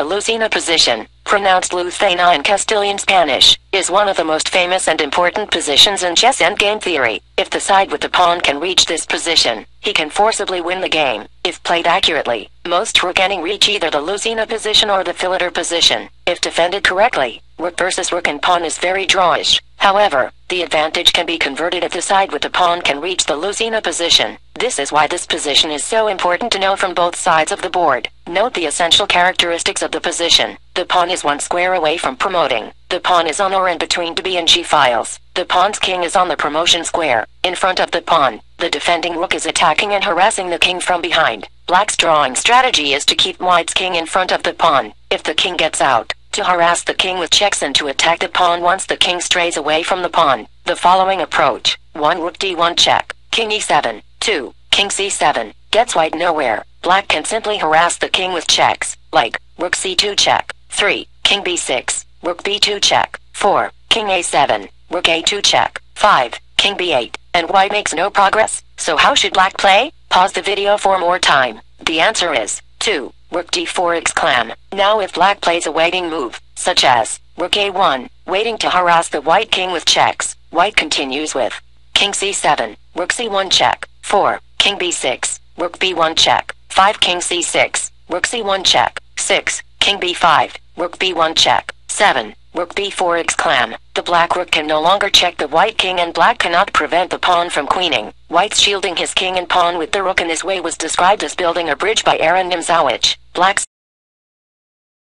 The Lucena position, pronounced Lucena in Castilian Spanish, is one of the most famous and important positions in chess endgame theory. If the side with the pawn can reach this position, he can forcibly win the game. If played accurately, most rook can reach either the Lucena position or the fileter position. If defended correctly, rook versus rook and pawn is very drawish. However, the advantage can be converted if the side with the pawn can reach the Lucena position. This is why this position is so important to know from both sides of the board. Note the essential characteristics of the position. The pawn is one square away from promoting. The pawn is on or in between to B and G files. The pawn's king is on the promotion square, in front of the pawn. The defending rook is attacking and harassing the king from behind. Black's drawing strategy is to keep white's king in front of the pawn. If the king gets out, to harass the king with checks and to attack the pawn once the king strays away from the pawn. The following approach: 1 rook d1 check, king e7, 2, king c7, gets white nowhere. Black can simply harass the king with checks, like rook c2 check, 3, king b6, rook b2 check, 4, king a7, rook a2 check, 5, king b8, and white makes no progress. So how should black play? Pause the video for more time. The answer is 2. Rook d4 exclam. Now if black plays a waiting move, such as rook a1, waiting to harass the white king with checks, white continues with king c7, rook c1 check, 4, king b6, rook b1 check, 5, king c6, rook c1 check, 6, king b5, rook b1 check, 7, rook b4 exclam. The black rook can no longer check the white king and black cannot prevent the pawn from queening. White shielding his king and pawn with the rook in this way was described as building a bridge by Aaron Nimzowicz. Black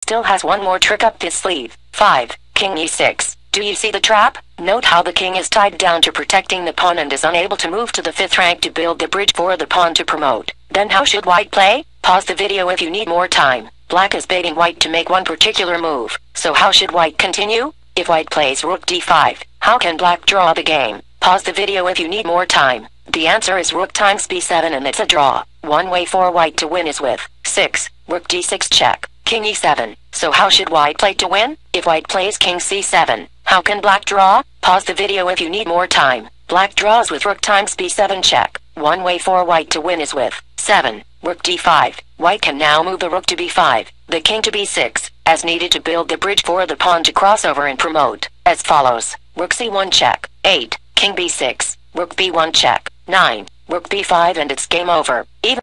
still has one more trick up his sleeve. 5, king e6. Do you see the trap? Note how the king is tied down to protecting the pawn and is unable to move to the 5th rank to build the bridge for the pawn to promote. Then how should white play? Pause the video if you need more time. Black is baiting white to make one particular move. So how should white continue? If white plays rook d5, how can black draw the game? Pause the video if you need more time. The answer is rook times b7 and it's a draw. One way for white to win is with 6, rook d6 check, king e7. So how should white play to win? If white plays king c7, how can black draw? Pause the video if you need more time. Black draws with rook times b7 check. One way for white to win is with 7, rook d5. White can now move the rook to b5, the king to b6, as needed to build the bridge for the pawn to cross over and promote, as follows: rook c1 check, 8, king b6, rook b1 check, 9, rook b5, and it's game over. Even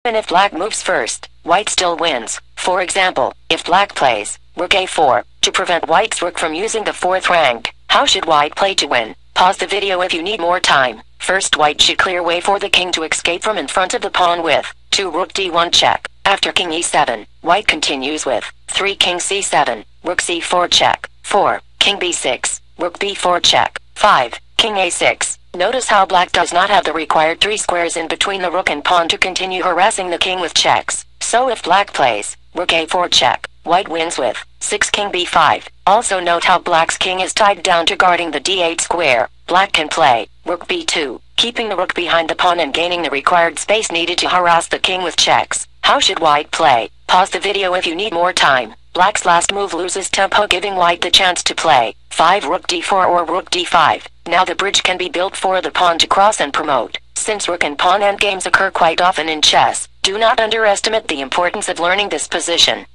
if black moves first, white still wins. For example, if black plays rook a4, to prevent white's rook from using the 4th rank, how should white play to win? Pause the video if you need more time. First, white should clear way for the king to escape from in front of the pawn with 2 rook d1 check. After king e7, white continues with 3 king c7, rook c4 check, 4, king b6, rook b4 check, 5, king a6. Notice how black does not have the required 3 squares in between the rook and pawn to continue harassing the king with checks. So if black plays rook a4 check, white wins with 6 king b5. Also note how black's king is tied down to guarding the d8 square. Black can play rook b2, keeping the rook behind the pawn and gaining the required space needed to harass the king with checks. How should white play? Pause the video if you need more time. Black's last move loses tempo, giving white the chance to play 5 rook d4 or rook d5. Now the bridge can be built for the pawn to cross and promote. Since rook and pawn endgames occur quite often in chess, do not underestimate the importance of learning this position.